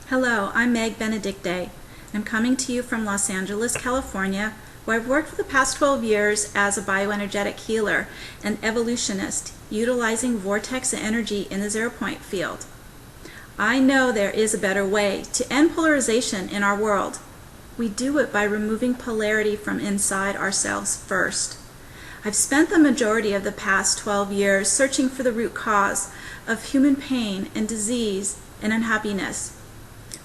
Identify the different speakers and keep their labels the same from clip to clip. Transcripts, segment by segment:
Speaker 1: Hello, I'm Meg Benedicte. I'm coming to you from Los Angeles, California, where I've worked for the past 12 years as a bioenergetic healer and evolutionist, utilizing vortex energy in the zero-point field. I know there is a better way to end polarization in our world. We do it by removing polarity from inside ourselves first. I've spent the majority of the past 12 years searching for the root cause of human pain and disease and unhappiness.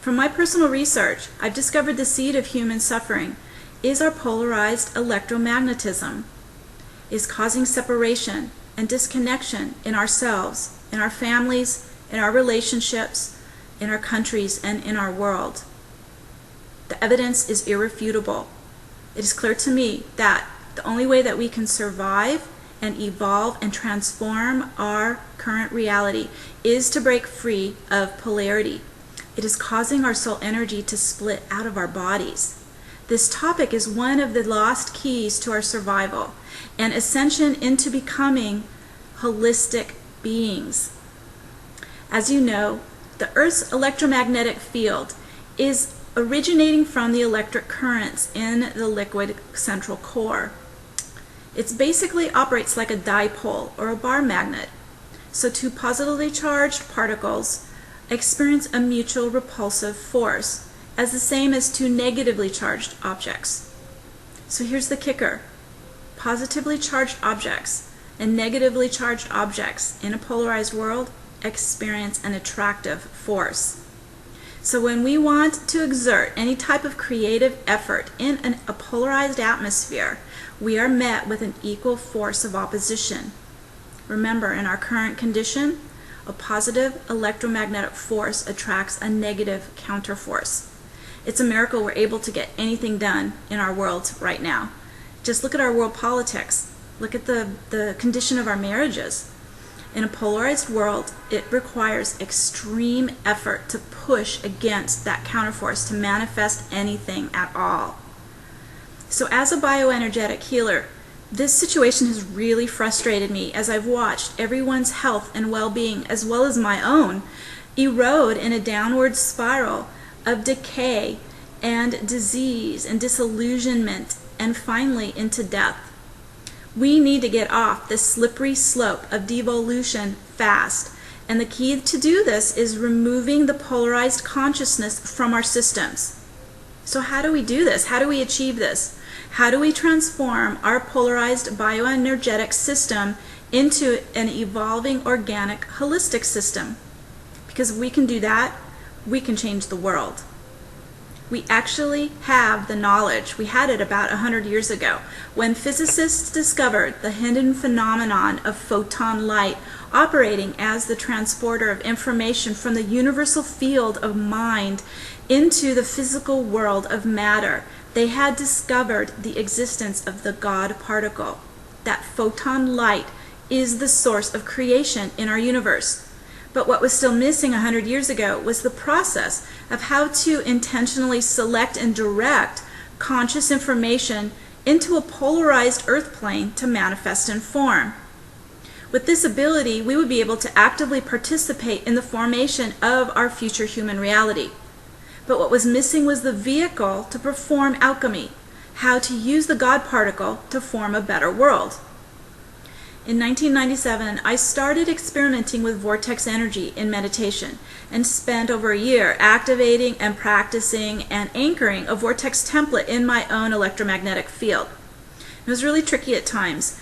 Speaker 1: From my personal research, I've discovered the seed of human suffering is our polarized electromagnetism, is causing separation and disconnection in ourselves, in our families, in our relationships, in our countries, and in our world. The evidence is irrefutable. It is clear to me that the only way that we can survive and evolve and transform our current reality is to break free of polarity. It is causing our soul energy to split out of our bodies. This topic is one of the lost keys to our survival and ascension into becoming holistic beings. As you know, the Earth's electromagnetic field is originating from the electric currents in the liquid central core. It basically operates like a dipole or a bar magnet. So two positively charged particles experience a mutual repulsive force, as the same as two negatively charged objects. So here's the kicker. Positively charged objects and negatively charged objects in a polarized world experience an attractive force. So when we want to exert any type of creative effort in a polarized atmosphere, we are met with an equal force of opposition. Remember, in our current condition, a positive electromagnetic force attracts a negative counterforce. It's a miracle we're able to get anything done in our world right now. Just look at our world politics. Look at the condition of our marriages. In a polarized world, it requires extreme effort to push against that counterforce to manifest anything at all. So as a bioenergetic healer, this situation has really frustrated me as I've watched everyone's health and well-being, as well as my own, erode in a downward spiral of decay and disease and disillusionment and finally into death. We need to get off this slippery slope of devolution fast, and the key to do this is removing the polarized consciousness from our systems. So how do we do this? How do we achieve this? How do we transform our polarized bioenergetic system into an evolving organic holistic system? Because if we can do that, we can change the world. We actually have the knowledge. We had it about 100 years ago when physicists discovered the hidden phenomenon of photon light operating as the transporter of information from the universal field of mind into the physical world of matter. They had discovered the existence of the God particle. That photon light is the source of creation in our universe. But what was still missing 100 years ago was the process of how to intentionally select and direct conscious information into a polarized earth plane to manifest and form. With this ability, we would be able to actively participate in the formation of our future human reality. But what was missing was the vehicle to perform alchemy, how to use the God particle to form a better world. In 1997, I started experimenting with vortex energy in meditation and spent over a year activating and practicing and anchoring a vortex template in my own electromagnetic field. It was really tricky at times.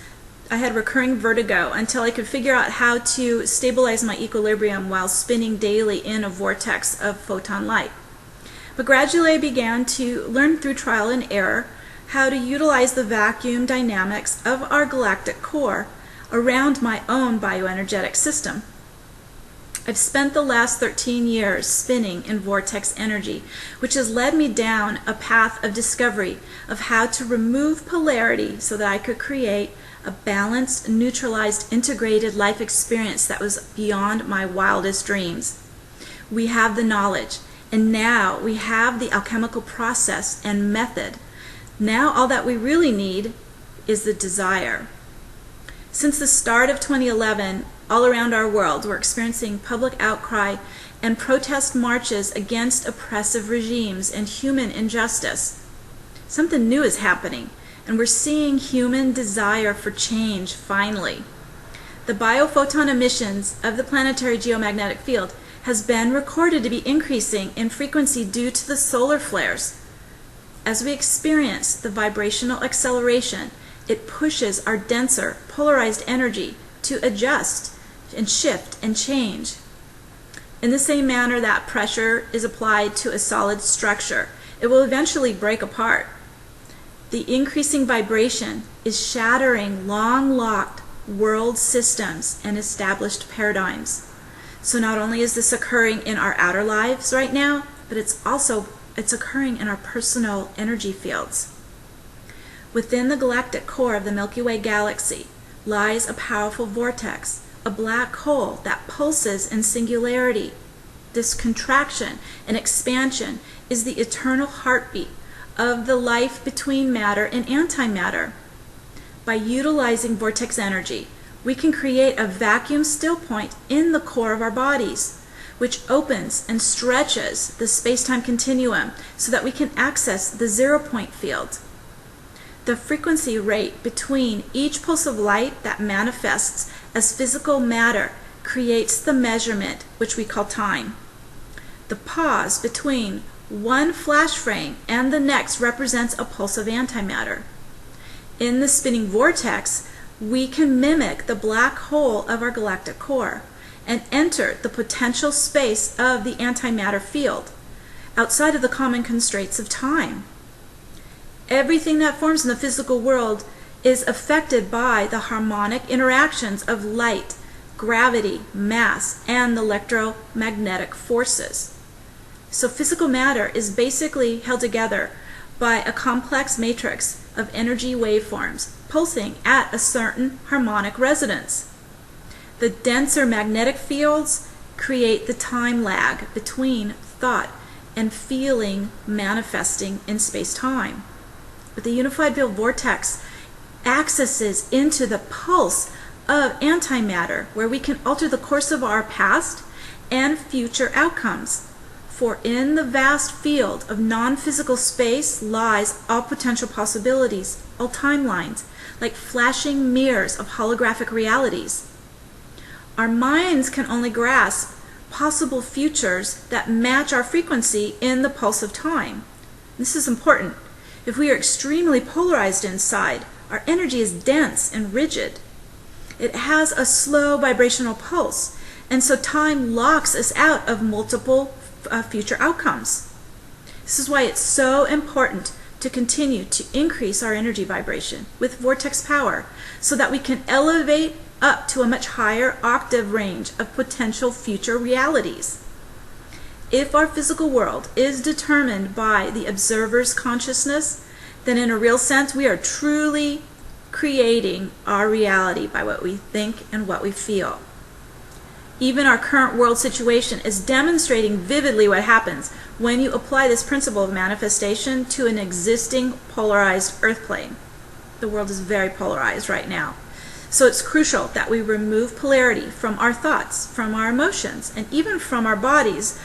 Speaker 1: I had recurring vertigo until I could figure out how to stabilize my equilibrium while spinning daily in a vortex of photon light. But gradually I began to learn through trial and error how to utilize the vacuum dynamics of our galactic core around my own bioenergetic system. I've spent the last 13 years spinning in vortex energy, which has led me down a path of discovery of how to remove polarity so that I could create a balanced, neutralized, integrated life experience that was beyond my wildest dreams. We have the knowledge, and now we have the alchemical process and method. Now all that we really need is the desire. Since the start of 2011, all around our world, we're experiencing public outcry and protest marches against oppressive regimes and human injustice. Something new is happening, and we're seeing human desire for change finally. The biophoton emissions of the planetary geomagnetic field has been recorded to be increasing in frequency due to the solar flares. As we experience the vibrational acceleration, it pushes our denser, polarized energy to adjust and shift and change. In the same manner that pressure is applied to a solid structure, it will eventually break apart. The increasing vibration is shattering long-locked world systems and established paradigms. So not only is this occurring in our outer lives right now, but it's occurring in our personal energy fields. Within the galactic core of the Milky Way galaxy lies a powerful vortex, a black hole that pulses in singularity. This contraction and expansion is the eternal heartbeat of the life between matter and antimatter. By utilizing vortex energy, we can create a vacuum still point in the core of our bodies, which opens and stretches the space-time continuum so that we can access the zero-point field. The frequency rate between each pulse of light that manifests as physical matter creates the measurement, which we call time. The pause between one flash frame and the next represents a pulse of antimatter. In the spinning vortex, we can mimic the black hole of our galactic core and enter the potential space of the antimatter field, outside of the common constraints of time. Everything that forms in the physical world is affected by the harmonic interactions of light, gravity, mass, and the electromagnetic forces. So physical matter is basically held together by a complex matrix of energy waveforms pulsing at a certain harmonic resonance. The denser magnetic fields create the time lag between thought and feeling manifesting in space-time. But the unified field vortex accesses into the pulse of antimatter, where we can alter the course of our past and future outcomes. For in the vast field of non-physical space lies all potential possibilities, all timelines, like flashing mirrors of holographic realities. Our minds can only grasp possible futures that match our frequency in the pulse of time. This is important. If we are extremely polarized inside, our energy is dense and rigid. It has a slow vibrational pulse, and so time locks us out of multiple future outcomes. This is why it's so important to continue to increase our energy vibration with vortex power so that we can elevate up to a much higher octave range of potential future realities. If our physical world is determined by the observer's consciousness, then in a real sense we are truly creating our reality by what we think and what we feel. Even our current world situation is demonstrating vividly what happens when you apply this principle of manifestation to an existing polarized earth plane. The world is very polarized right now. So it's crucial that we remove polarity from our thoughts, from our emotions, and even from our bodies,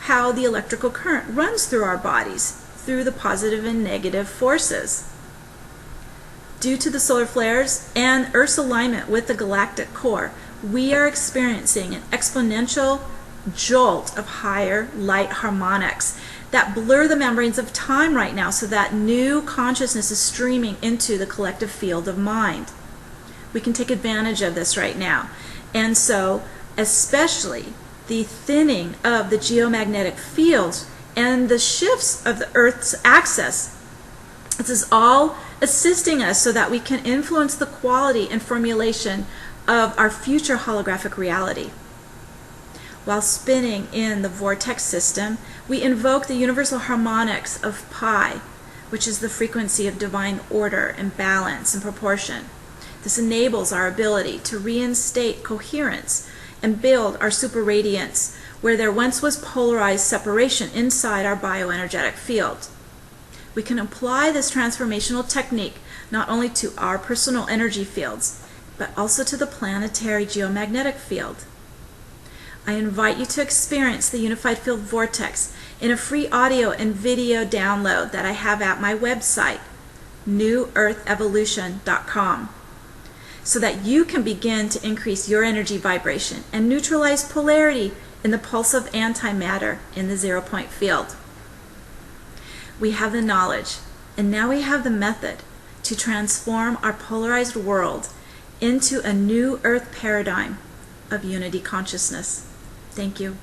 Speaker 1: how the electrical current runs through our bodies, through the positive and negative forces. Due to the solar flares and Earth's alignment with the galactic core, we are experiencing an exponential jolt of higher light harmonics that blur the membranes of time right now, so that new consciousness is streaming into the collective field of mind. We can take advantage of this right now. And so, especially the thinning of the geomagnetic fields and the shifts of the Earth's axis, this is all assisting us so that we can influence the quality and formulation of our future holographic reality. While spinning in the vortex system, we invoke the universal harmonics of Pi, which is the frequency of divine order and balance and proportion. This enables our ability to reinstate coherence and build our superradiance where there once was polarized separation inside our bioenergetic field. We can apply this transformational technique not only to our personal energy fields, but also to the planetary geomagnetic field. I invite you to experience the Unified Field Vortex in a free audio and video download that I have at my website, newearthevolution.com, so that you can begin to increase your energy vibration and neutralize polarity in the pulse of antimatter in the zero-point field. We have the knowledge, and now we have the method to transform our polarized world into a new Earth paradigm of unity consciousness. Thank you.